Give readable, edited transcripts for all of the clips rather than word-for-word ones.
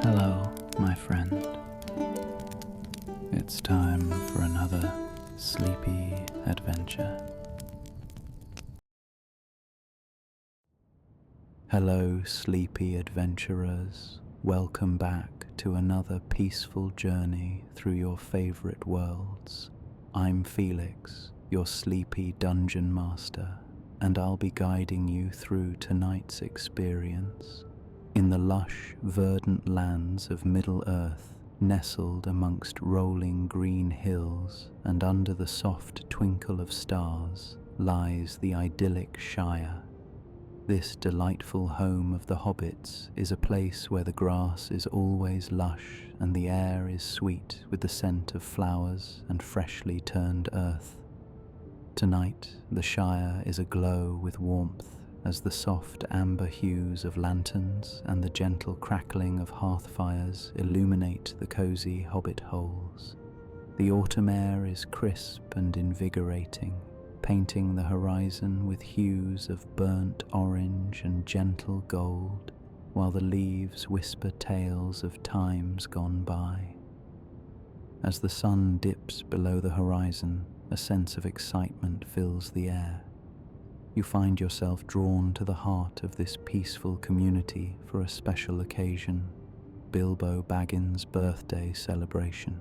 Hello, my friend. It's time for another sleepy adventure. Hello, sleepy adventurers. Welcome back to another peaceful journey through your favorite worlds. I'm Felix, your sleepy dungeon master, and I'll be guiding you through tonight's experience. In the lush, verdant lands of Middle-earth, nestled amongst rolling green hills and under the soft twinkle of stars, lies the idyllic Shire. This delightful home of the hobbits is a place where the grass is always lush and the air is sweet with the scent of flowers and freshly turned earth. Tonight, the Shire is aglow with warmth as the soft amber hues of lanterns and the gentle crackling of hearth fires illuminate the cozy hobbit holes. The autumn air is crisp and invigorating, painting the horizon with hues of burnt orange and gentle gold, while the leaves whisper tales of times gone by. As the sun dips below the horizon, a sense of excitement fills the air. You find yourself drawn to the heart of this peaceful community for a special occasion, Bilbo Baggins' birthday celebration.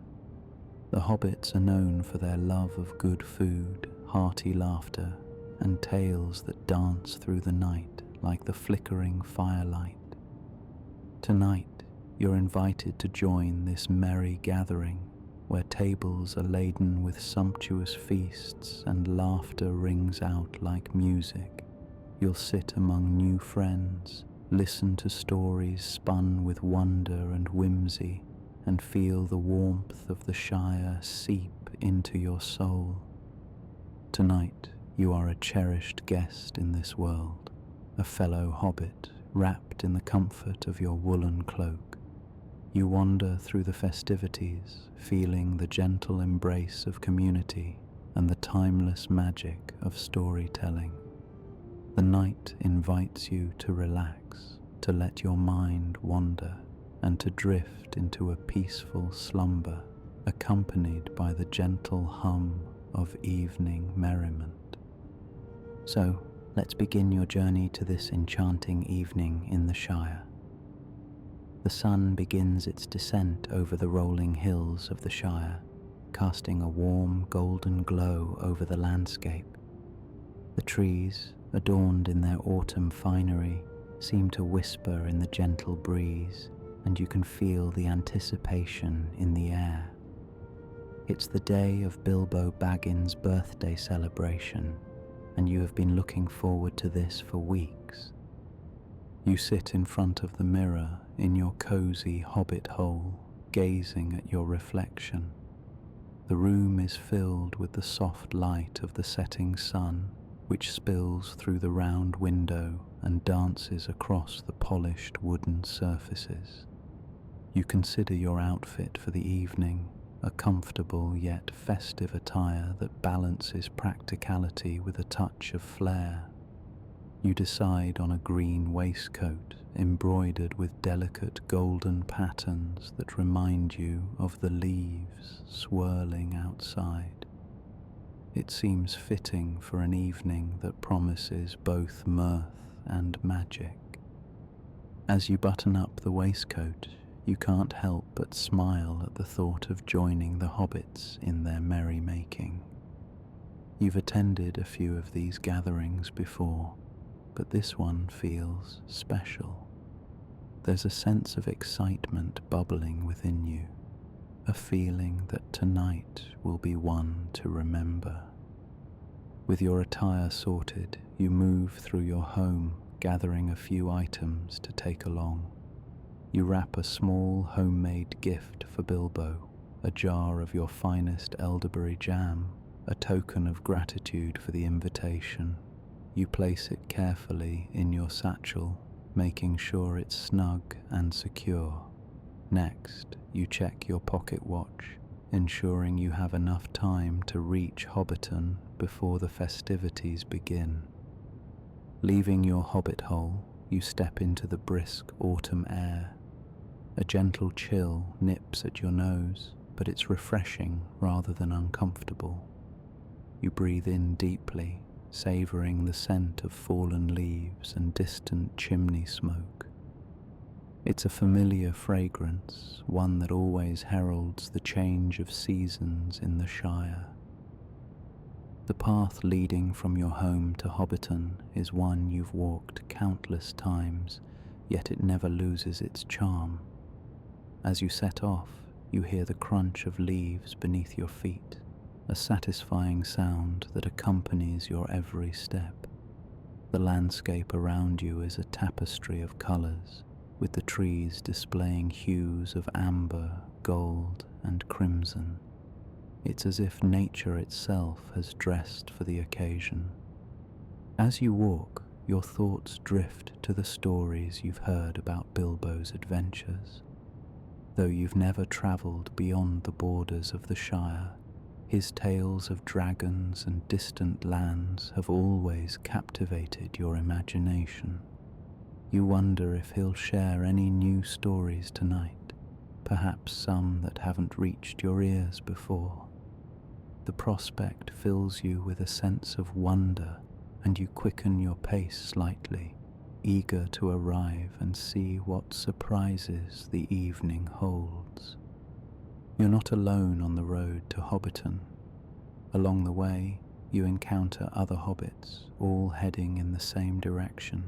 The hobbits are known for their love of good food, hearty laughter, and tales that dance through the night like the flickering firelight. Tonight, you're invited to join this merry gathering where tables are laden with sumptuous feasts and laughter rings out like music. You'll sit among new friends, listen to stories spun with wonder and whimsy, and feel the warmth of the Shire seep into your soul. Tonight, you are a cherished guest in this world, a fellow hobbit wrapped in the comfort of your woolen cloak. You wander through the festivities, feeling the gentle embrace of community and the timeless magic of storytelling. The night invites you to relax, to let your mind wander, and to drift into a peaceful slumber, accompanied by the gentle hum of evening merriment. So, let's begin your journey to this enchanting evening in the Shire. The sun begins its descent over the rolling hills of the Shire, casting a warm golden glow over the landscape. The trees, adorned in their autumn finery, seem to whisper in the gentle breeze, and you can feel the anticipation in the air. It's the day of Bilbo Baggins' birthday celebration, and you have been looking forward to this for weeks. You sit in front of the mirror in your cozy hobbit hole, gazing at your reflection. The room is filled with the soft light of the setting sun, which spills through the round window and dances across the polished wooden surfaces. You consider your outfit for the evening, a comfortable yet festive attire that balances practicality with a touch of flair. You decide on a green waistcoat embroidered with delicate golden patterns that remind you of the leaves swirling outside. It seems fitting for an evening that promises both mirth and magic. As you button up the waistcoat, you can't help but smile at the thought of joining the hobbits in their merrymaking. You've attended a few of these gatherings before, but this one feels special. There's a sense of excitement bubbling within you, a feeling that tonight will be one to remember. With your attire sorted, you move through your home, gathering a few items to take along. You wrap a small homemade gift for Bilbo, a jar of your finest elderberry jam, a token of gratitude for the invitation. You place it carefully in your satchel, making sure it's snug and secure. Next, you check your pocket watch, ensuring you have enough time to reach Hobbiton before the festivities begin. Leaving your hobbit hole, you step into the brisk autumn air. A gentle chill nips at your nose, but it's refreshing rather than uncomfortable. You breathe in deeply, savouring the scent of fallen leaves and distant chimney smoke. It's a familiar fragrance, one that always heralds the change of seasons in the Shire. The path leading from your home to Hobbiton is one you've walked countless times, yet it never loses its charm. As you set off, you hear the crunch of leaves beneath your feet, a satisfying sound that accompanies your every step. The landscape around you is a tapestry of colours, with the trees displaying hues of amber, gold, and crimson. It's as if nature itself has dressed for the occasion. As you walk, your thoughts drift to the stories you've heard about Bilbo's adventures. Though you've never travelled beyond the borders of the Shire, his tales of dragons and distant lands have always captivated your imagination. You wonder if he'll share any new stories tonight, perhaps some that haven't reached your ears before. The prospect fills you with a sense of wonder, and you quicken your pace slightly, eager to arrive and see what surprises the evening holds. You're not alone on the road to Hobbiton. Along the way, you encounter other hobbits, all heading in the same direction.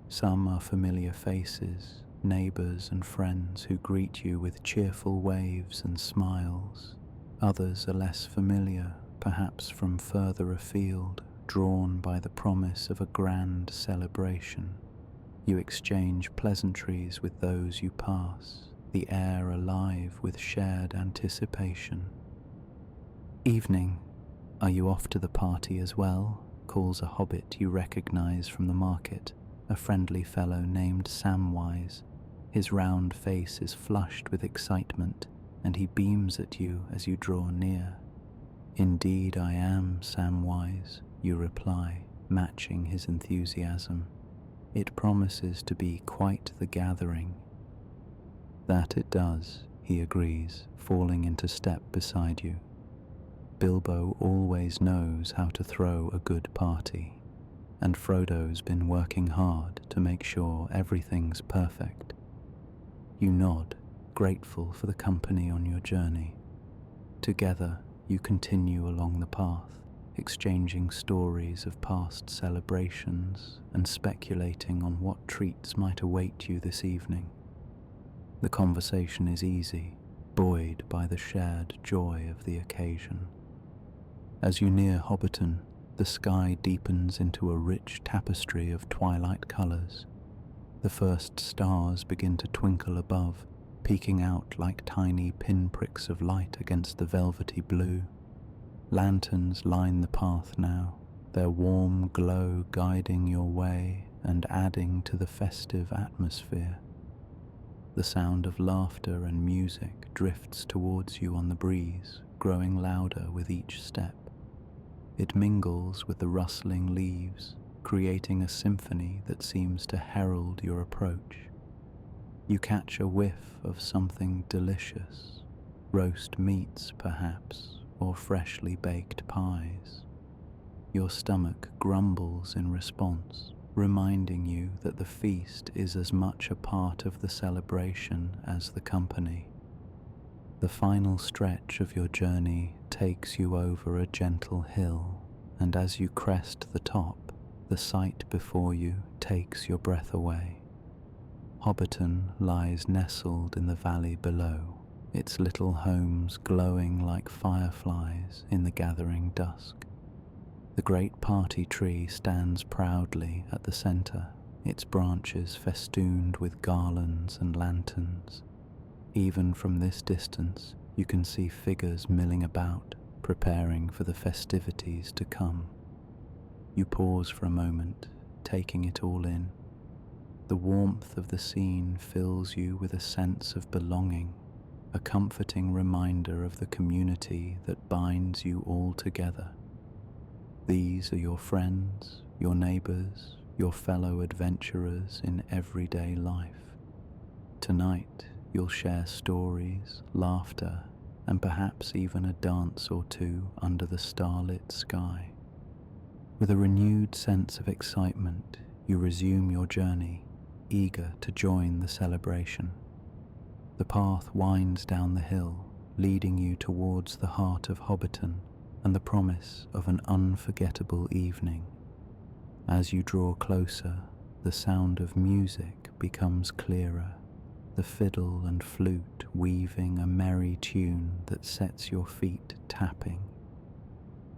Some are familiar faces, neighbours and friends who greet you with cheerful waves and smiles. Others are less familiar, perhaps from further afield, drawn by the promise of a grand celebration. You exchange pleasantries with those you pass, the air alive with shared anticipation. Evening. Are you off to the party as well? Calls a hobbit you recognise from the market, a friendly fellow named Samwise. His round face is flushed with excitement, and he beams at you as you draw near. Indeed I am, Samwise, you reply, matching his enthusiasm. It promises to be quite the gathering. That it does, he agrees, falling into step beside you. Bilbo always knows how to throw a good party, and Frodo's been working hard to make sure everything's perfect. You nod, grateful for the company on your journey. Together, you continue along the path, exchanging stories of past celebrations and speculating on what treats might await you this evening. The conversation is easy, buoyed by the shared joy of the occasion. As you near Hobbiton, the sky deepens into a rich tapestry of twilight colours. The first stars begin to twinkle above, peeking out like tiny pinpricks of light against the velvety blue. Lanterns line the path now, their warm glow guiding your way and adding to the festive atmosphere. The sound of laughter and music drifts towards you on the breeze, growing louder with each step. It mingles with the rustling leaves, creating a symphony that seems to herald your approach. You catch a whiff of something delicious, roast meats perhaps, or freshly baked pies. Your stomach grumbles in response, reminding you that the feast is as much a part of the celebration as the company. The final stretch of your journey takes you over a gentle hill, and as you crest the top, the sight before you takes your breath away. Hobbiton lies nestled in the valley below, its little homes glowing like fireflies in the gathering dusk. The great party tree stands proudly at the centre, its branches festooned with garlands and lanterns. Even from this distance, you can see figures milling about, preparing for the festivities to come. You pause for a moment, taking it all in. The warmth of the scene fills you with a sense of belonging, a comforting reminder of the community that binds you all together. These are your friends, your neighbours, your fellow adventurers in everyday life. Tonight, You'll share stories, laughter, and perhaps even a dance or two under the starlit sky. With a renewed sense of excitement, you resume your journey, eager to join the celebration. The path winds down the hill, leading you towards the heart of Hobbiton and the promise of an unforgettable evening. As you draw closer, the sound of music becomes clearer, the fiddle and flute weaving a merry tune that sets your feet tapping.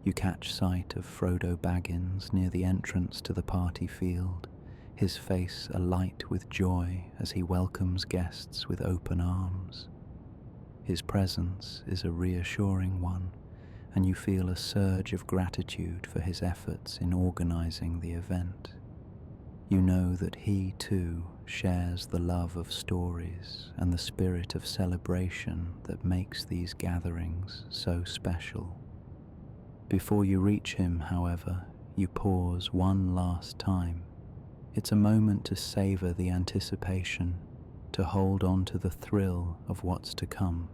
You catch sight of Frodo Baggins near the entrance to the party field, his face alight with joy as he welcomes guests with open arms. His presence is a reassuring one, and you feel a surge of gratitude for his efforts in organizing the event. You know that he, too, shares the love of stories and the spirit of celebration that makes these gatherings so special. Before you reach him, however, you pause one last time. It's a moment to savor the anticipation, to hold on to the thrill of what's to come.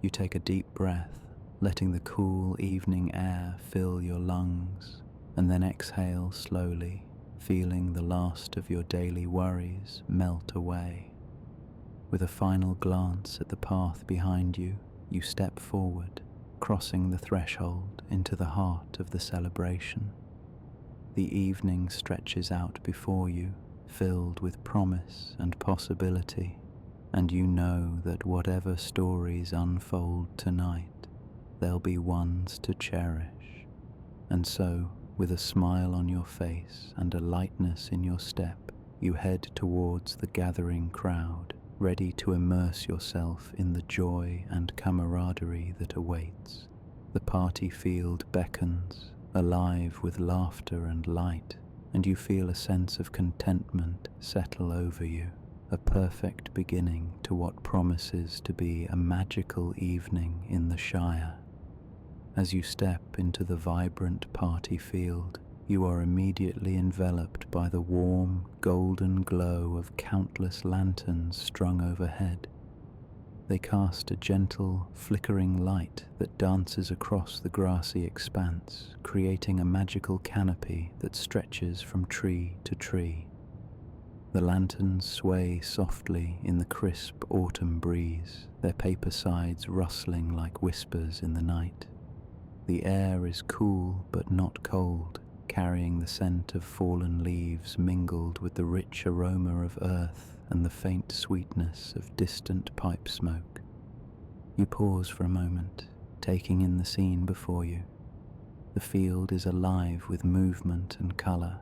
You take a deep breath, letting the cool evening air fill your lungs, and then exhale slowly, feeling the last of your daily worries melt away. With a final glance at the path behind you, you step forward, crossing the threshold into the heart of the celebration. The evening stretches out before you, filled with promise and possibility, and you know that whatever stories unfold tonight, there'll be ones to cherish. And so, with a smile on your face and a lightness in your step, you head towards the gathering crowd, ready to immerse yourself in the joy and camaraderie that awaits. The party field beckons, alive with laughter and light, and you feel a sense of contentment settle over you, a perfect beginning to what promises to be a magical evening in the Shire. As you step into the vibrant party field, you are immediately enveloped by the warm, golden glow of countless lanterns strung overhead. They cast a gentle, flickering light that dances across the grassy expanse, creating a magical canopy that stretches from tree to tree. The lanterns sway softly in the crisp autumn breeze, their paper sides rustling like whispers in the night. The air is cool but not cold, carrying the scent of fallen leaves mingled with the rich aroma of earth and the faint sweetness of distant pipe smoke. You pause for a moment, taking in the scene before you. The field is alive with movement and colour,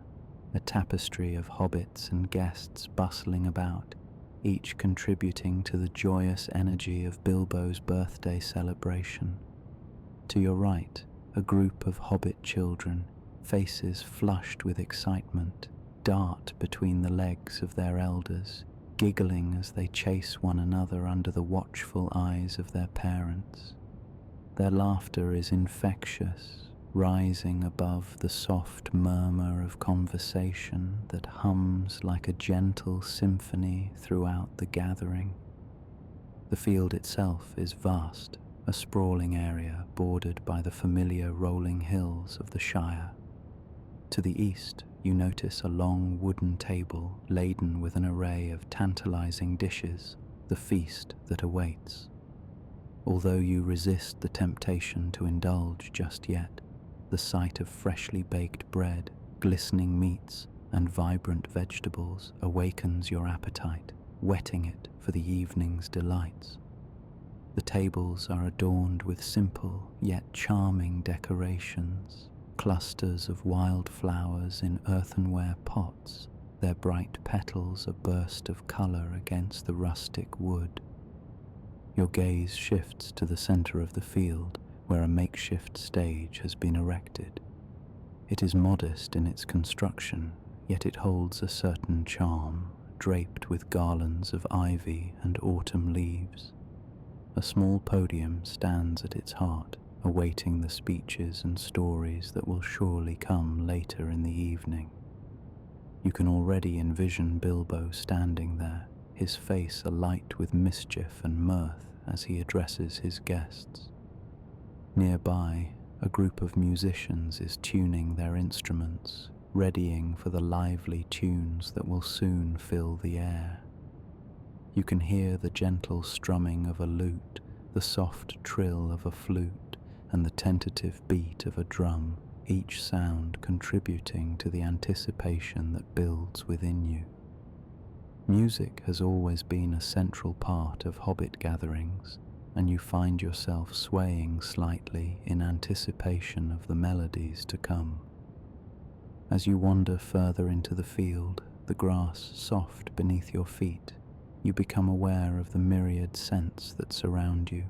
a tapestry of hobbits and guests bustling about, each contributing to the joyous energy of Bilbo's birthday celebration. To your right, a group of hobbit children, faces flushed with excitement, dart between the legs of their elders, giggling as they chase one another under the watchful eyes of their parents. Their laughter is infectious, rising above the soft murmur of conversation that hums like a gentle symphony throughout the gathering. The field itself is vast, a sprawling area bordered by the familiar rolling hills of the Shire. To the east, you notice a long wooden table laden with an array of tantalizing dishes, the feast that awaits. Although you resist the temptation to indulge just yet, the sight of freshly baked bread, glistening meats, and vibrant vegetables awakens your appetite, whetting it for the evening's delights. The tables are adorned with simple yet charming decorations, clusters of wildflowers in earthenware pots, their bright petals a burst of colour against the rustic wood. Your gaze shifts to the centre of the field, where a makeshift stage has been erected. It is modest in its construction, yet it holds a certain charm, draped with garlands of ivy and autumn leaves. A small podium stands at its heart, awaiting the speeches and stories that will surely come later in the evening. You can already envision Bilbo standing there, his face alight with mischief and mirth as he addresses his guests. Nearby, a group of musicians is tuning their instruments, readying for the lively tunes that will soon fill the air. You can hear the gentle strumming of a lute, the soft trill of a flute, and the tentative beat of a drum, each sound contributing to the anticipation that builds within you. Music has always been a central part of Hobbit gatherings, and you find yourself swaying slightly in anticipation of the melodies to come. As you wander further into the field, the grass soft beneath your feet, you become aware of the myriad scents that surround you.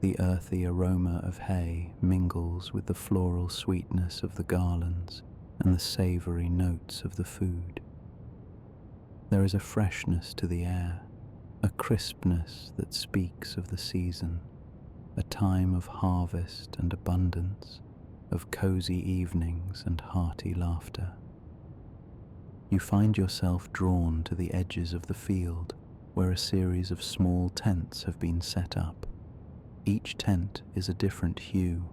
The earthy aroma of hay mingles with the floral sweetness of the garlands and the savoury notes of the food. There is a freshness to the air, a crispness that speaks of the season, a time of harvest and abundance, of cosy evenings and hearty laughter. You find yourself drawn to the edges of the field, where a series of small tents have been set up. Each tent is a different hue,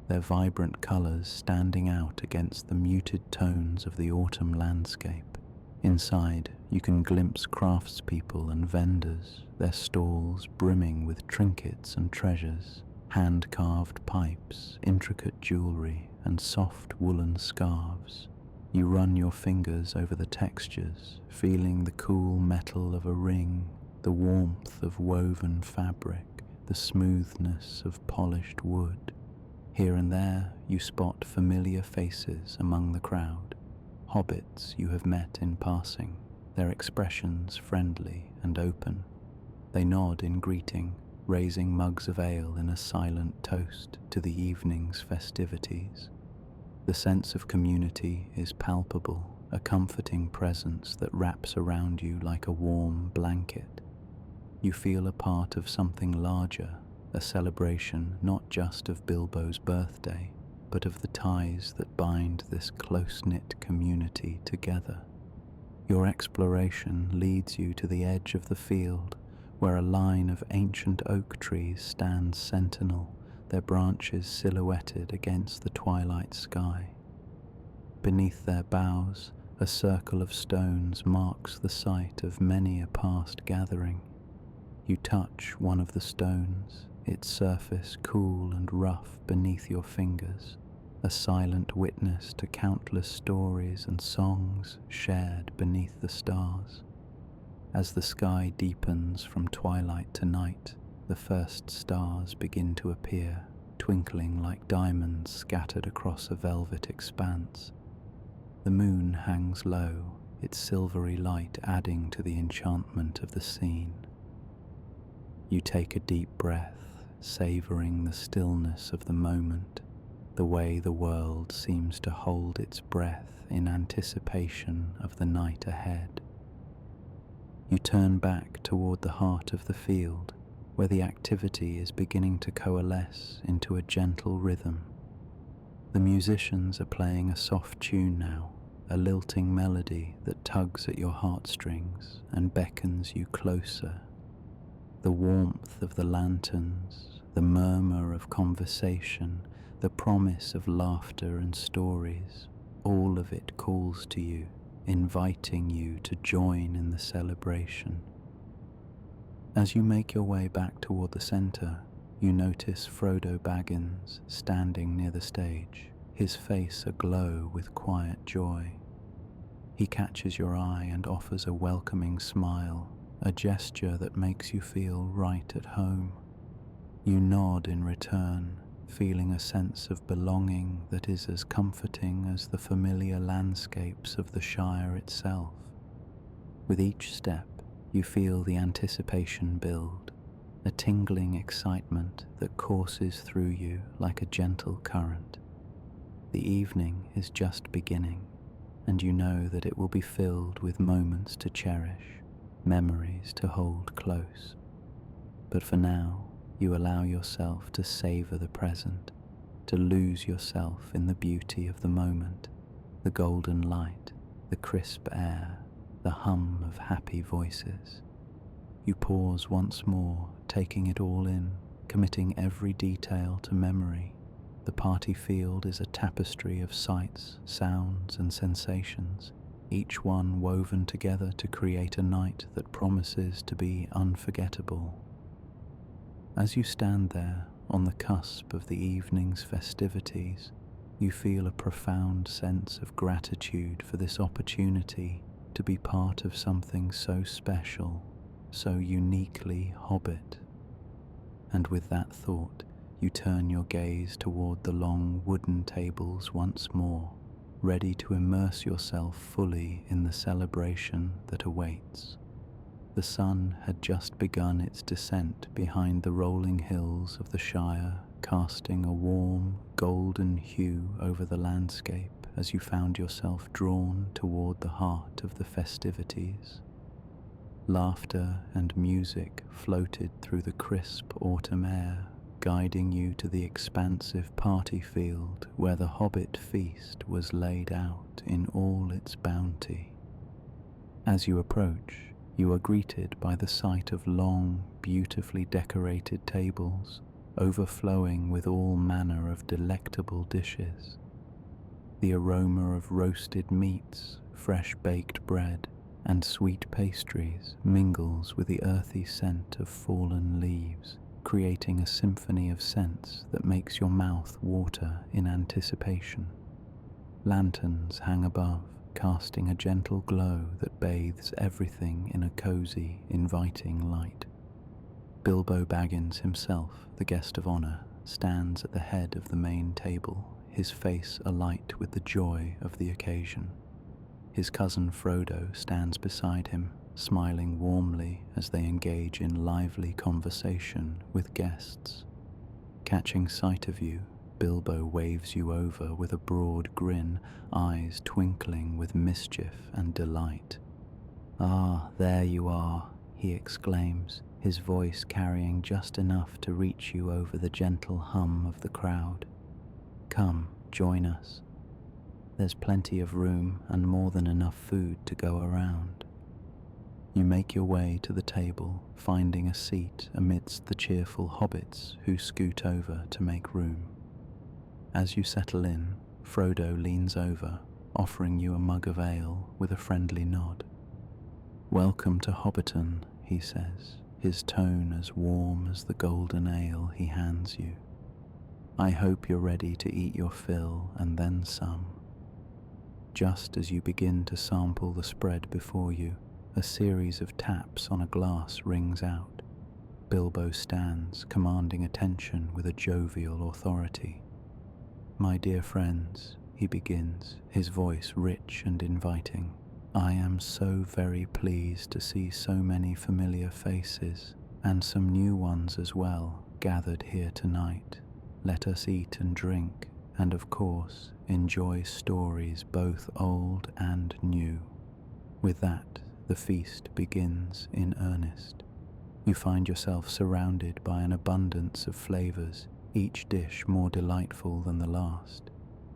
their vibrant colours standing out against the muted tones of the autumn landscape. Inside, you can glimpse craftspeople and vendors, their stalls brimming with trinkets and treasures, hand-carved pipes, intricate jewellery, and soft woolen scarves. You run your fingers over the textures, feeling the cool metal of a ring, the warmth of woven fabric, the smoothness of polished wood. Here and there, you spot familiar faces among the crowd, hobbits you have met in passing, their expressions friendly and open. They nod in greeting, raising mugs of ale in a silent toast to the evening's festivities. The sense of community is palpable, a comforting presence that wraps around you like a warm blanket. You feel a part of something larger, a celebration not just of Bilbo's birthday, but of the ties that bind this close-knit community together. Your exploration leads you to the edge of the field, where a line of ancient oak trees stands sentinel, their branches silhouetted against the twilight sky. Beneath their boughs, a circle of stones marks the site of many a past gathering. You touch one of the stones, its surface cool and rough beneath your fingers, a silent witness to countless stories and songs shared beneath the stars. As the sky deepens from twilight to night, the first stars begin to appear, twinkling like diamonds scattered across a velvet expanse. The moon hangs low, its silvery light adding to the enchantment of the scene. You take a deep breath, savouring the stillness of the moment, the way the world seems to hold its breath in anticipation of the night ahead. You turn back toward the heart of the field, where the activity is beginning to coalesce into a gentle rhythm. The musicians are playing a soft tune now, a lilting melody that tugs at your heartstrings and beckons you closer. The warmth of the lanterns, the murmur of conversation, the promise of laughter and stories, all of it calls to you, inviting you to join in the celebration. As you make your way back toward the centre, you notice Frodo Baggins standing near the stage, his face aglow with quiet joy. He catches your eye and offers a welcoming smile, a gesture that makes you feel right at home. You nod in return, feeling a sense of belonging that is as comforting as the familiar landscapes of the Shire itself. With each step, you feel the anticipation build, a tingling excitement that courses through you like a gentle current. The evening is just beginning, and you know that it will be filled with moments to cherish, memories to hold close. But for now, you allow yourself to savor the present, to lose yourself in the beauty of the moment, the golden light, the crisp air, the hum of happy voices. You pause once more, taking it all in, committing every detail to memory. The party field is a tapestry of sights, sounds, and sensations, each one woven together to create a night that promises to be unforgettable. As you stand there, on the cusp of the evening's festivities, you feel a profound sense of gratitude for this opportunity to be part of something so special, so uniquely Hobbit. And with that thought, you turn your gaze toward the long wooden tables once more, ready to immerse yourself fully in the celebration that awaits. The sun had just begun its descent behind the rolling hills of the Shire, casting a warm, golden hue over the landscape as you found yourself drawn toward the heart of the festivities. Laughter and music floated through the crisp autumn air, guiding you to the expansive party field where the Hobbit feast was laid out in all its bounty. As you approach, you are greeted by the sight of long, beautifully decorated tables, overflowing with all manner of delectable dishes. The aroma of roasted meats, fresh baked bread, and sweet pastries mingles with the earthy scent of fallen leaves, creating a symphony of scents that makes your mouth water in anticipation. Lanterns hang above, casting a gentle glow that bathes everything in a cozy, inviting light. Bilbo Baggins himself, the guest of honor, stands at the head of the main table, his face alight with the joy of the occasion. His cousin Frodo stands beside him, smiling warmly as they engage in lively conversation with guests. Catching sight of you, Bilbo waves you over with a broad grin, eyes twinkling with mischief and delight. "Ah, there you are," he exclaims, his voice carrying just enough to reach you over the gentle hum of the crowd. "Come, join us. There's plenty of room and more than enough food to go around." You make your way to the table, finding a seat amidst the cheerful hobbits who scoot over to make room. As you settle in, Frodo leans over, offering you a mug of ale with a friendly nod. "Welcome to Hobbiton," he says, his tone as warm as the golden ale he hands you. "I hope you're ready to eat your fill and then some." Just as you begin to sample the spread before you, a series of taps on a glass rings out. Bilbo stands, commanding attention with a jovial authority. "My dear friends," he begins, his voice rich and inviting, "I am so very pleased to see so many familiar faces, and some new ones as well, gathered here tonight. Let us eat and drink, and of course, enjoy stories both old and new." With that, the feast begins in earnest. You find yourself surrounded by an abundance of flavors, each dish more delightful than the last.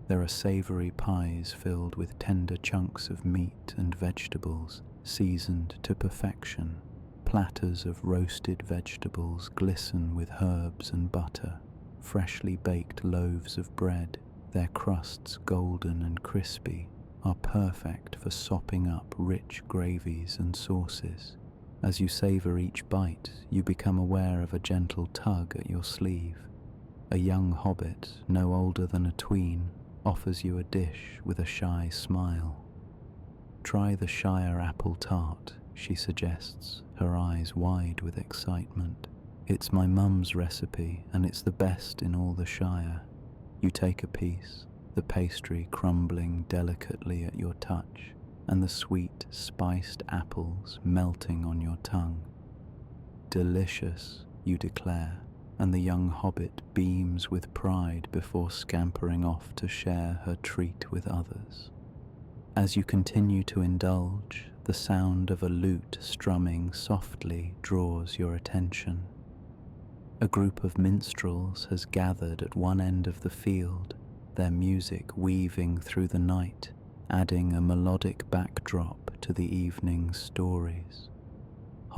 There are savory pies filled with tender chunks of meat and vegetables, seasoned to perfection. Platters of roasted vegetables glisten with herbs and butter. Freshly baked loaves of bread, their crusts golden and crispy, are perfect for sopping up rich gravies and sauces. As you savor each bite, you become aware of a gentle tug at your sleeve. A young hobbit, no older than a tween, offers you a dish with a shy smile. "Try the Shire apple tart," she suggests, her eyes wide with excitement. "It's my mum's recipe, and it's the best in all the Shire." You take a piece, the pastry crumbling delicately at your touch, and the sweet, spiced apples melting on your tongue. "Delicious," you declare, and the young hobbit beams with pride before scampering off to share her treat with others. As you continue to indulge, the sound of a lute strumming softly draws your attention. A group of minstrels has gathered at one end of the field, their music weaving through the night, adding a melodic backdrop to the evening's stories.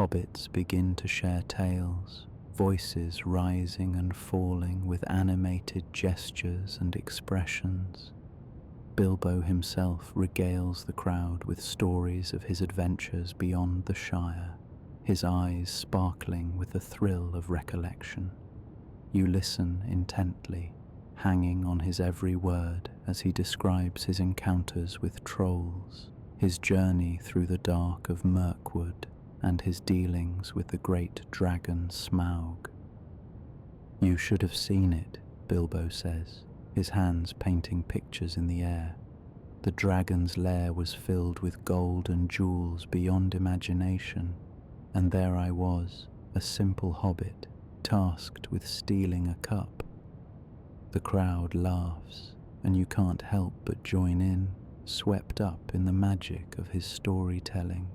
hobbits begin to share tales, voices rising and falling with animated gestures and expressions. Bilbo himself regales the crowd with stories of his adventures beyond the Shire, his eyes sparkling with the thrill of recollection. You listen intently, hanging on his every word as he describes his encounters with trolls, his journey through the dark of Mirkwood, and his dealings with the great dragon Smaug. "You should have seen it," Bilbo says, his hands painting pictures in the air. "The dragon's lair was filled with gold and jewels beyond imagination, and there I was, a simple hobbit, tasked with stealing a cup." The crowd laughs, and you can't help but join in, swept up in the magic of his storytelling.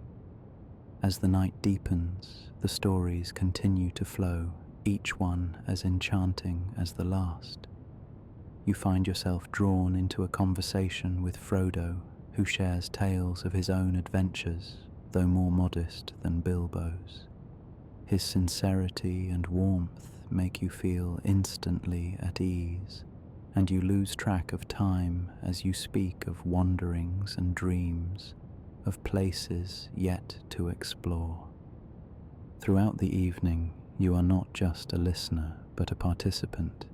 As the night deepens, the stories continue to flow, each one as enchanting as the last. You find yourself drawn into a conversation with Frodo, who shares tales of his own adventures, though more modest than Bilbo's. His sincerity and warmth make you feel instantly at ease, and you lose track of time as you speak of wanderings and dreams, of places yet to explore. Throughout the evening, you are not just a listener, but a participant.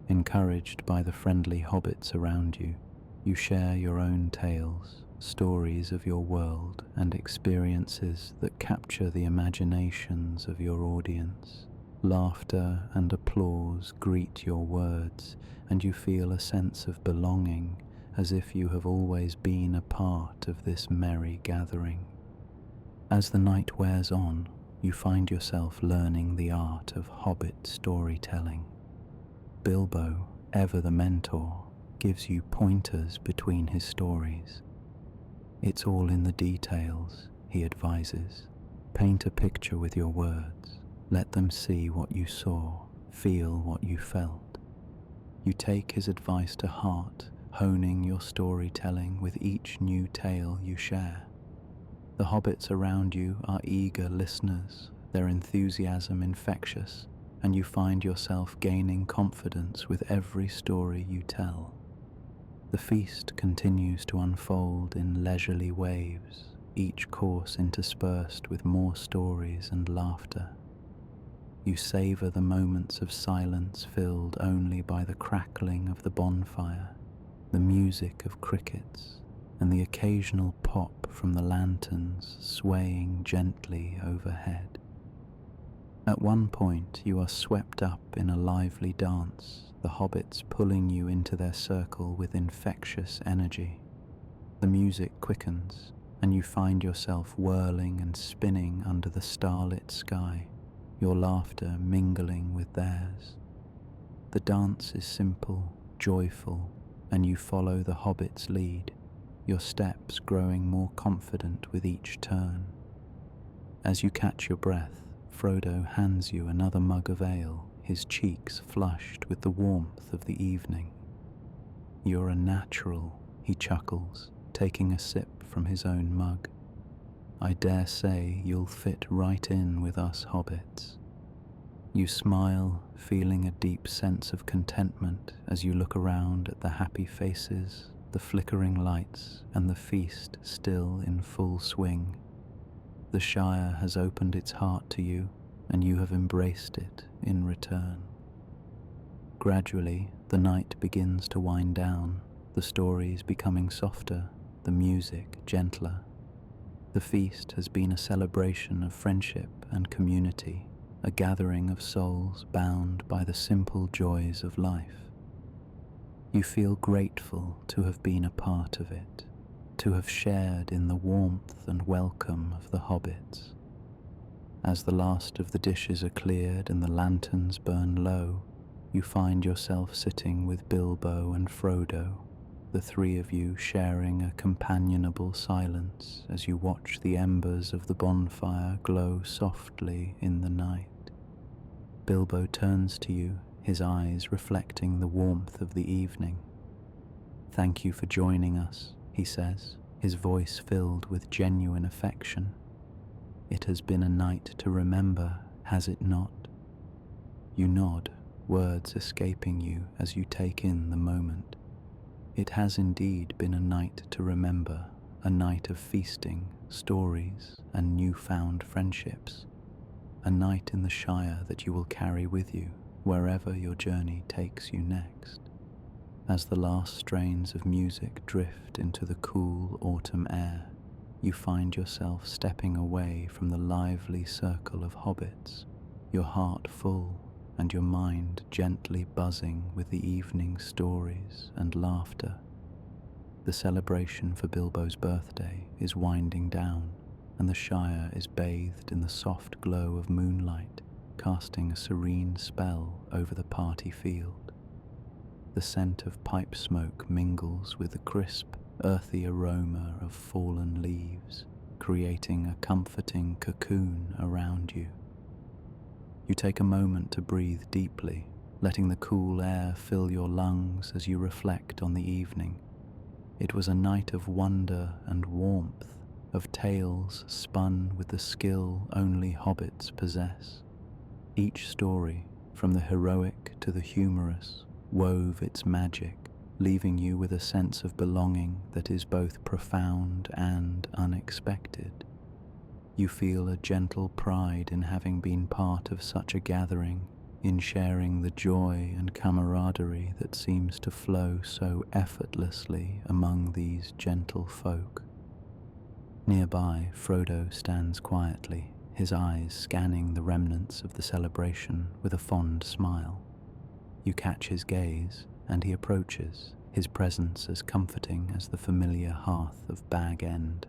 Encouraged by the friendly hobbits around you, you share your own tales, stories of your world, and experiences that capture the imaginations of your audience. Laughter and applause greet your words, and you feel a sense of belonging, as if you have always been a part of this merry gathering. As the night wears on, you find yourself learning the art of hobbit storytelling. Bilbo, ever the mentor, gives you pointers between his stories. "It's all in the details," he advises. "Paint a picture with your words. Let them see what you saw, feel what you felt." You take his advice to heart, honing your storytelling with each new tale you share. The hobbits around you are eager listeners, their enthusiasm infectious, and you find yourself gaining confidence with every story you tell. The feast continues to unfold in leisurely waves, each course interspersed with more stories and laughter. You savor the moments of silence filled only by the crackling of the bonfire, the music of crickets, and the occasional pop from the lanterns swaying gently overhead. At one point, you are swept up in a lively dance, the hobbits pulling you into their circle with infectious energy. The music quickens, and you find yourself whirling and spinning under the starlit sky, your laughter mingling with theirs. The dance is simple, joyful, and you follow the hobbit's lead, your steps growing more confident with each turn. As you catch your breath, Frodo hands you another mug of ale, his cheeks flushed with the warmth of the evening. "You're a natural," he chuckles, taking a sip from his own mug. "I dare say you'll fit right in with us hobbits." You smile, feeling a deep sense of contentment as you look around at the happy faces, the flickering lights, and the feast still in full swing. The Shire has opened its heart to you, and you have embraced it in return. Gradually, the night begins to wind down, the stories becoming softer, the music gentler. The feast has been a celebration of friendship and community, a gathering of souls bound by the simple joys of life. You feel grateful to have been a part of it, to have shared in the warmth and welcome of the hobbits. As the last of the dishes are cleared and the lanterns burn low, you find yourself sitting with Bilbo and Frodo, the three of you sharing a companionable silence as you watch the embers of the bonfire glow softly in the night. Bilbo turns to you, his eyes reflecting the warmth of the evening. "Thank you for joining us," he says, his voice filled with genuine affection. It has been a night to remember, has it not? You nod, words escaping you as you take in the moment. It has indeed been a night to remember, a night of feasting, stories, and newfound friendships. A night in the Shire that you will carry with you wherever your journey takes you next. As the last strains of music drift into the cool autumn air, you find yourself stepping away from the lively circle of hobbits, your heart full and your mind gently buzzing with the evening stories and laughter. The celebration for Bilbo's birthday is winding down, and the Shire is bathed in the soft glow of moonlight, casting a serene spell over the party field. The scent of pipe smoke mingles with the crisp, earthy aroma of fallen leaves, creating a comforting cocoon around you. You take a moment to breathe deeply, letting the cool air fill your lungs as you reflect on the evening. It was a night of wonder and warmth, of tales spun with the skill only hobbits possess. Each story, from the heroic to the humorous, wove its magic, leaving you with a sense of belonging that is both profound and unexpected. You feel a gentle pride in having been part of such a gathering, in sharing the joy and camaraderie that seems to flow so effortlessly among these gentle folk. Nearby, Frodo stands quietly, his eyes scanning the remnants of the celebration with a fond smile. You catch his gaze, and he approaches, his presence as comforting as the familiar hearth of Bag End.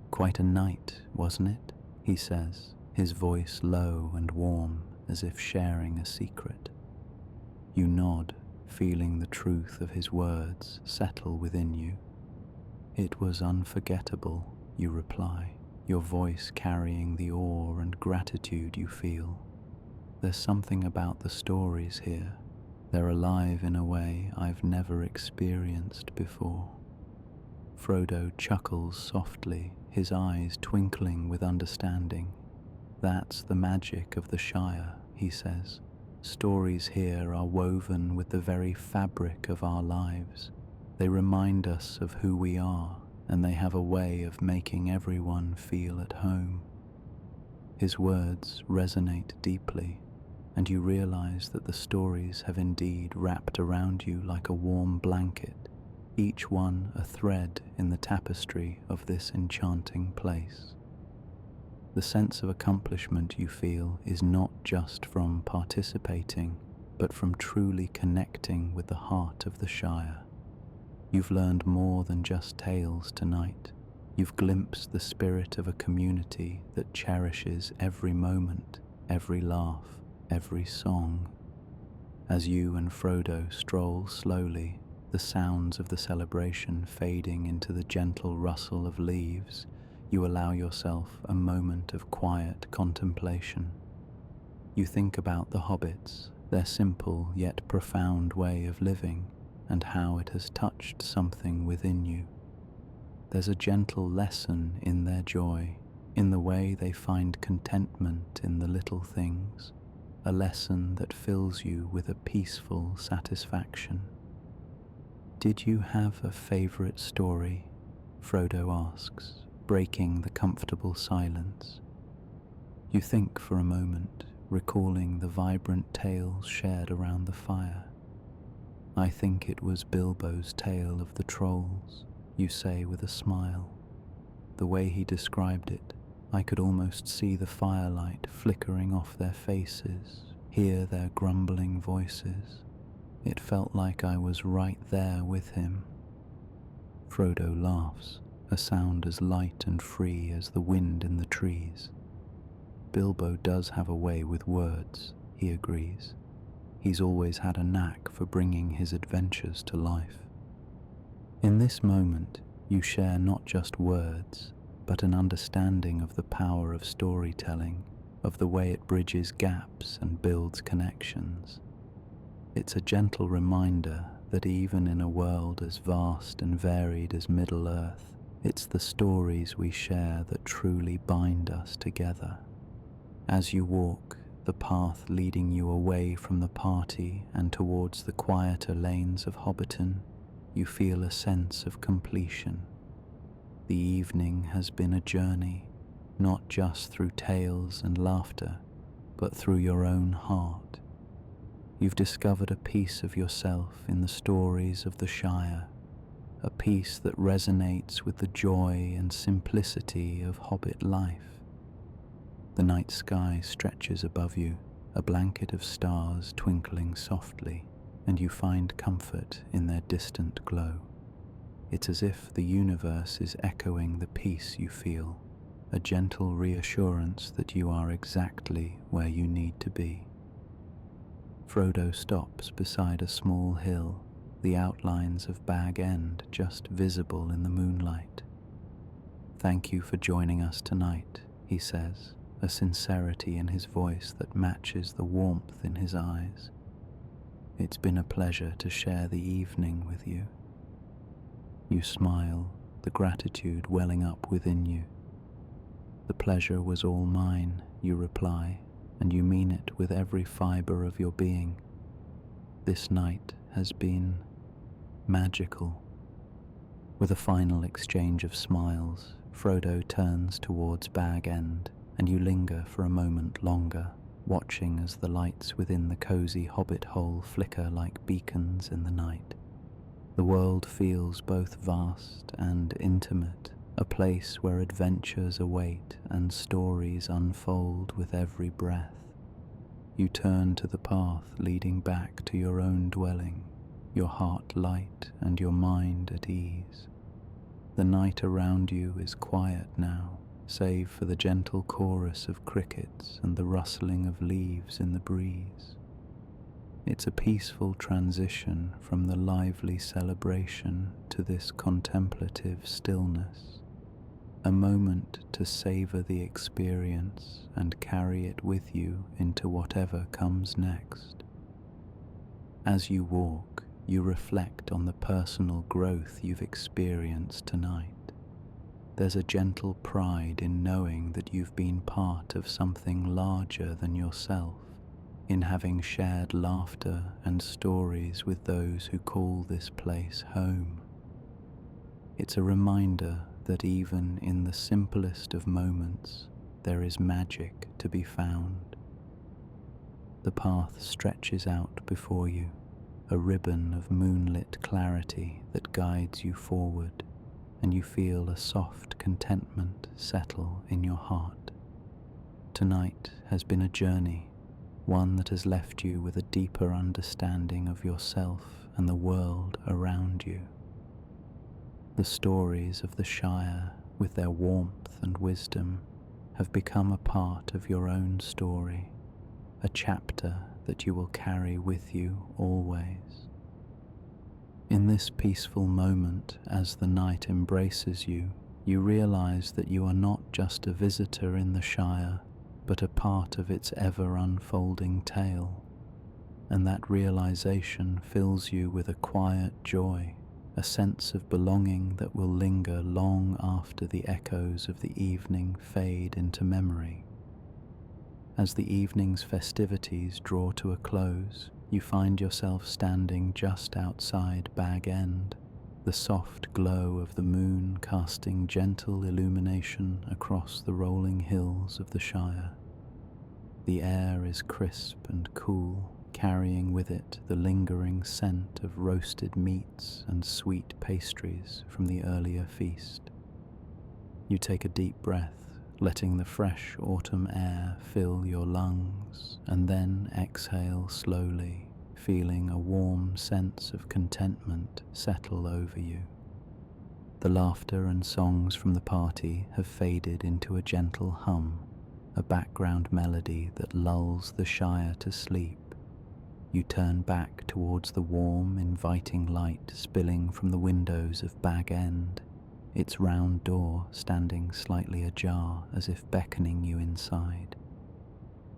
"Quite a night, wasn't it?" he says, his voice low and warm, as if sharing a secret. You nod, feeling the truth of his words settle within you. "It was unforgettable," you reply, your voice carrying the awe and gratitude you feel. "There's something about the stories here. They're alive in a way I've never experienced before." Frodo chuckles softly, his eyes twinkling with understanding. "That's the magic of the Shire," he says. "Stories here are woven with the very fabric of our lives. They remind us of who we are, and they have a way of making everyone feel at home." His words resonate deeply, and you realize that the stories have indeed wrapped around you like a warm blanket, each one a thread in the tapestry of this enchanting place. The sense of accomplishment you feel is not just from participating, but from truly connecting with the heart of the Shire. You've learned more than just tales tonight. You've glimpsed the spirit of a community that cherishes every moment, every laugh, every song. As you and Frodo stroll slowly, the sounds of the celebration fading into the gentle rustle of leaves, you allow yourself a moment of quiet contemplation. You think about the hobbits, their simple yet profound way of living, and how it has touched something within you. There's a gentle lesson in their joy, in the way they find contentment in the little things, a lesson that fills you with a peaceful satisfaction. "Did you have a favorite story?" Frodo asks, breaking the comfortable silence. You think for a moment, recalling the vibrant tales shared around the fire. "I think it was Bilbo's tale of the trolls," you say with a smile. The way he described it, I could almost see the firelight flickering off their faces, hear their grumbling voices. It felt like I was right there with him. Frodo laughs, a sound as light and free as the wind in the trees. "Bilbo does have a way with words," he agrees. "He's always had a knack for bringing his adventures to life." In this moment, you share not just words, but an understanding of the power of storytelling, of the way it bridges gaps and builds connections. It's a gentle reminder that even in a world as vast and varied as Middle-earth, It's the stories we share that truly bind us together. As you walk, the path leading you away from the party and towards the quieter lanes of Hobbiton, you feel a sense of completion. The evening has been a journey, not just through tales and laughter, but through your own heart. You've discovered a piece of yourself in the stories of the Shire, a piece that resonates with the joy and simplicity of Hobbit life. The night sky stretches above you, a blanket of stars twinkling softly, and you find comfort in their distant glow. It's as if the universe is echoing the peace you feel, a gentle reassurance that you are exactly where you need to be. Frodo stops beside a small hill, the outlines of Bag End just visible in the moonlight. "Thank you for joining us tonight," he says, a sincerity in his voice that matches the warmth in his eyes. "It's been a pleasure to share the evening with you." You smile, the gratitude welling up within you. "The pleasure was all mine," you reply, and you mean it with every fiber of your being. "This night has been magical." With a final exchange of smiles, Frodo turns towards Bag End, and you linger for a moment longer, watching as the lights within the cozy hobbit hole flicker like beacons in the night. The world feels both vast and intimate, a place where adventures await and stories unfold with every breath. You turn to the path leading back to your own dwelling, your heart light and your mind at ease. The night around you is quiet now, save for the gentle chorus of crickets and the rustling of leaves in the breeze. It's a peaceful transition from the lively celebration to this contemplative stillness, a moment to savor the experience and carry it with you into whatever comes next. As you walk, you reflect on the personal growth you've experienced tonight. There's a gentle pride in knowing that you've been part of something larger than yourself, in having shared laughter and stories with those who call this place home. It's a reminder that even in the simplest of moments, there is magic to be found. The path stretches out before you, a ribbon of moonlit clarity that guides you forward, and you feel a soft contentment settle in your heart. Tonight has been a journey, one that has left you with a deeper understanding of yourself and the world around you. The stories of the Shire, with their warmth and wisdom, have become a part of your own story, a chapter that you will carry with you always. In this peaceful moment, as the night embraces you, you realize that you are not just a visitor in the Shire, but a part of its ever-unfolding tale, and that realization fills you with a quiet joy, a sense of belonging that will linger long after the echoes of the evening fade into memory. As the evening's festivities draw to a close, you find yourself standing just outside Bag End, the soft glow of the moon casting gentle illumination across the rolling hills of the Shire. The air is crisp and cool, carrying with it the lingering scent of roasted meats and sweet pastries from the earlier feast. You take a deep breath, letting the fresh autumn air fill your lungs, and then exhale slowly, feeling a warm sense of contentment settle over you. The laughter and songs from the party have faded into a gentle hum, a background melody that lulls the Shire to sleep. You turn back towards the warm, inviting light spilling from the windows of Bag End, its round door standing slightly ajar as if beckoning you inside.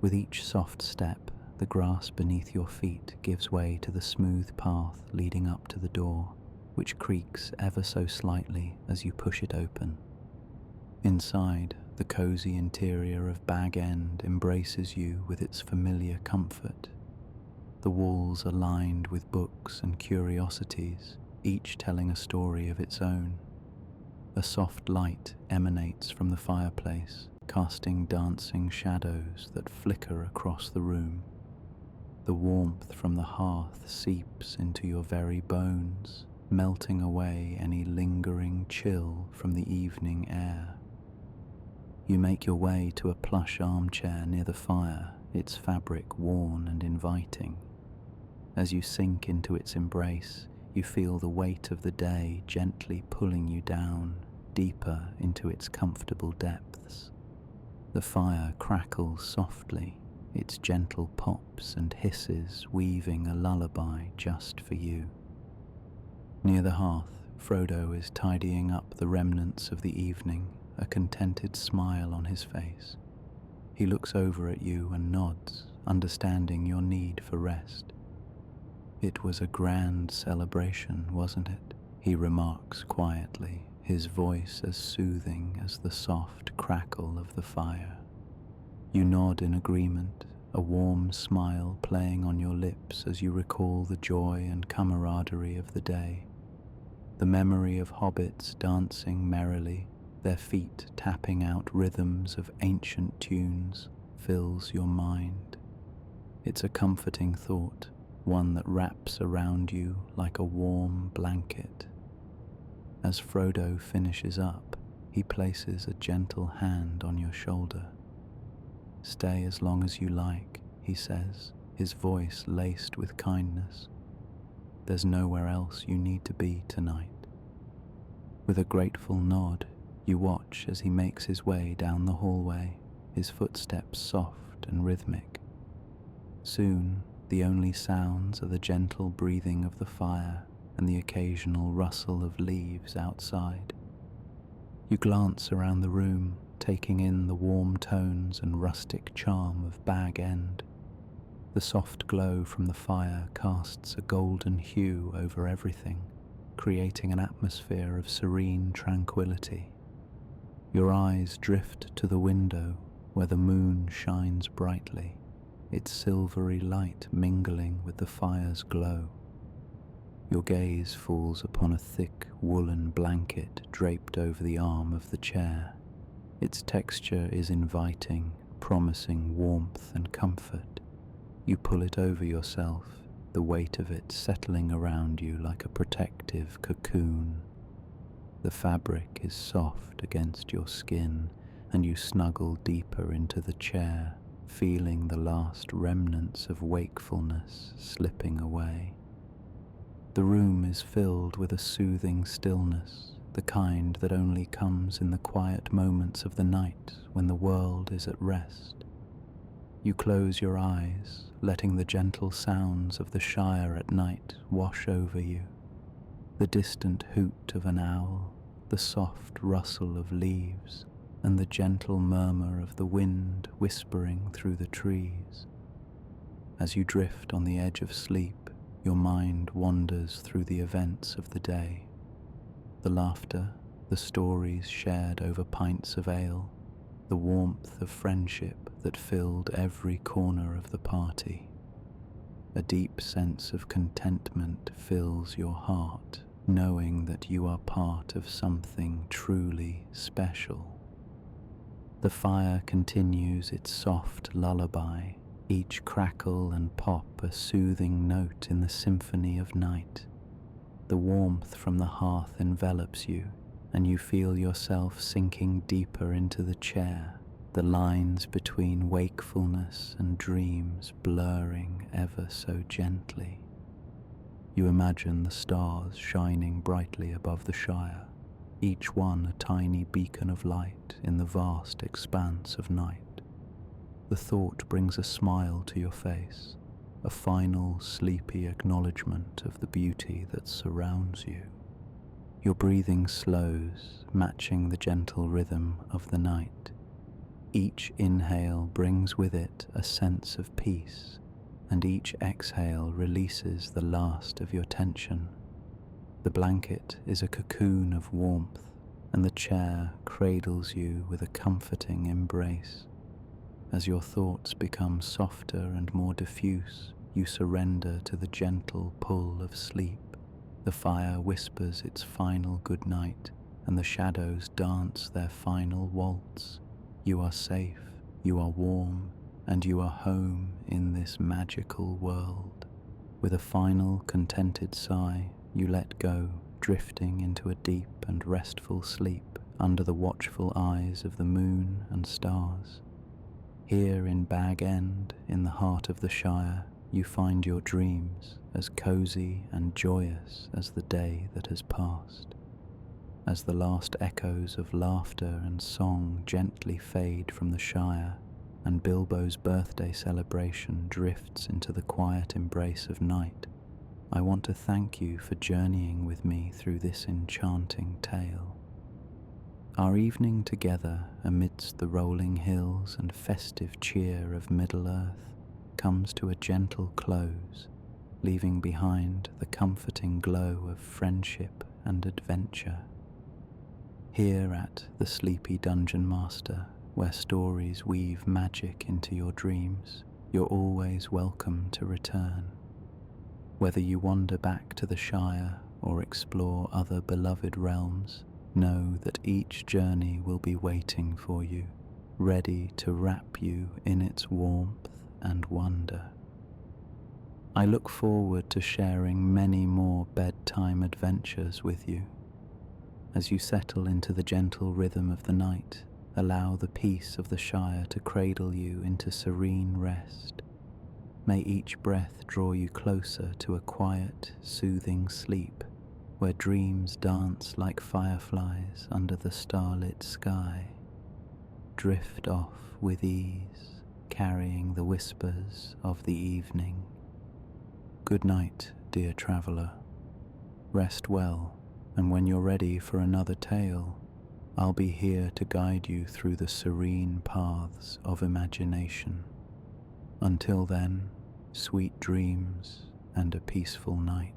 With each soft step, the grass beneath your feet gives way to the smooth path leading up to the door, which creaks ever so slightly as you push it open. Inside, the cozy interior of Bag End embraces you with its familiar comfort. The walls are lined with books and curiosities, each telling a story of its own. A soft light emanates from the fireplace, casting dancing shadows that flicker across the room. The warmth from the hearth seeps into your very bones, melting away any lingering chill from the evening air. You make your way to a plush armchair near the fire, its fabric worn and inviting. As you sink into its embrace, you feel the weight of the day gently pulling you down, deeper into its comfortable depths. The fire crackles softly, its gentle pops and hisses weaving a lullaby just for you. Near the hearth, Frodo is tidying up the remnants of the evening, a contented smile on his face. He looks over at you and nods, understanding your need for rest. "It was a grand celebration, wasn't it?" he remarks quietly, his voice as soothing as the soft crackle of the fire. You nod in agreement, a warm smile playing on your lips as you recall the joy and camaraderie of the day. The memory of hobbits dancing merrily, their feet tapping out rhythms of ancient tunes, fills your mind. It's a comforting thought, one that wraps around you like a warm blanket. As Frodo finishes up, he places a gentle hand on your shoulder. "Stay as long as you like," he says, his voice laced with kindness. "There's nowhere else you need to be tonight." With a grateful nod, you watch as he makes his way down the hallway, his footsteps soft and rhythmic. Soon, the only sounds are the gentle breathing of the fire and the occasional rustle of leaves outside. You glance around the room, taking in the warm tones and rustic charm of Bag End. The soft glow from the fire casts a golden hue over everything, creating an atmosphere of serene tranquility. Your eyes drift to the window where the moon shines brightly, its silvery light mingling with the fire's glow. Your gaze falls upon a thick woolen blanket draped over the arm of the chair. Its texture is inviting, promising warmth and comfort. You pull it over yourself, the weight of it settling around you like a protective cocoon. The fabric is soft against your skin, and you snuggle deeper into the chair, feeling the last remnants of wakefulness slipping away. The room is filled with a soothing stillness, the kind that only comes in the quiet moments of the night when the world is at rest. You close your eyes, letting the gentle sounds of the Shire at night wash over you. The distant hoot of an owl, the soft rustle of leaves, and the gentle murmur of the wind whispering through the trees. As you drift on the edge of sleep, your mind wanders through the events of the day. The laughter, the stories shared over pints of ale, the warmth of friendship that filled every corner of the party. A deep sense of contentment fills your heart, knowing that you are part of something truly special. The fire continues its soft lullaby, each crackle and pop a soothing note in the symphony of night. The warmth from the hearth envelops you, and you feel yourself sinking deeper into the chair, the lines between wakefulness and dreams blurring ever so gently. You imagine the stars shining brightly above the Shire, each one a tiny beacon of light in the vast expanse of night. The thought brings a smile to your face, a final sleepy acknowledgement of the beauty that surrounds you. Your breathing slows, matching the gentle rhythm of the night. Each inhale brings with it a sense of peace, and each exhale releases the last of your tension. The blanket is a cocoon of warmth, and the chair cradles you with a comforting embrace. As your thoughts become softer and more diffuse, you surrender to the gentle pull of sleep. The fire whispers its final good night, and the shadows dance their final waltz. You are safe, you are warm, and you are home in this magical world. With a final contented sigh, you let go, drifting into a deep and restful sleep under the watchful eyes of the moon and stars. Here in Bag End, in the heart of the Shire, you find your dreams as cozy and joyous as the day that has passed. As the last echoes of laughter and song gently fade from the Shire, and Bilbo's birthday celebration drifts into the quiet embrace of night, I want to thank you for journeying with me through this enchanting tale. Our evening together amidst the rolling hills and festive cheer of Middle-earth comes to a gentle close, leaving behind the comforting glow of friendship and adventure. Here at the Sleepy Dungeon Master, where stories weave magic into your dreams, you're always welcome to return. Whether you wander back to the Shire or explore other beloved realms, know that each journey will be waiting for you, ready to wrap you in its warmth and wonder. I look forward to sharing many more bedtime adventures with you. As you settle into the gentle rhythm of the night, allow the peace of the Shire to cradle you into serene rest. May each breath draw you closer to a quiet, soothing sleep, where dreams dance like fireflies under the starlit sky. Drift off with ease, carrying the whispers of the evening. Good night, dear traveller. Rest well, and when you're ready for another tale, I'll be here to guide you through the serene paths of imagination. Until then, sweet dreams and a peaceful night.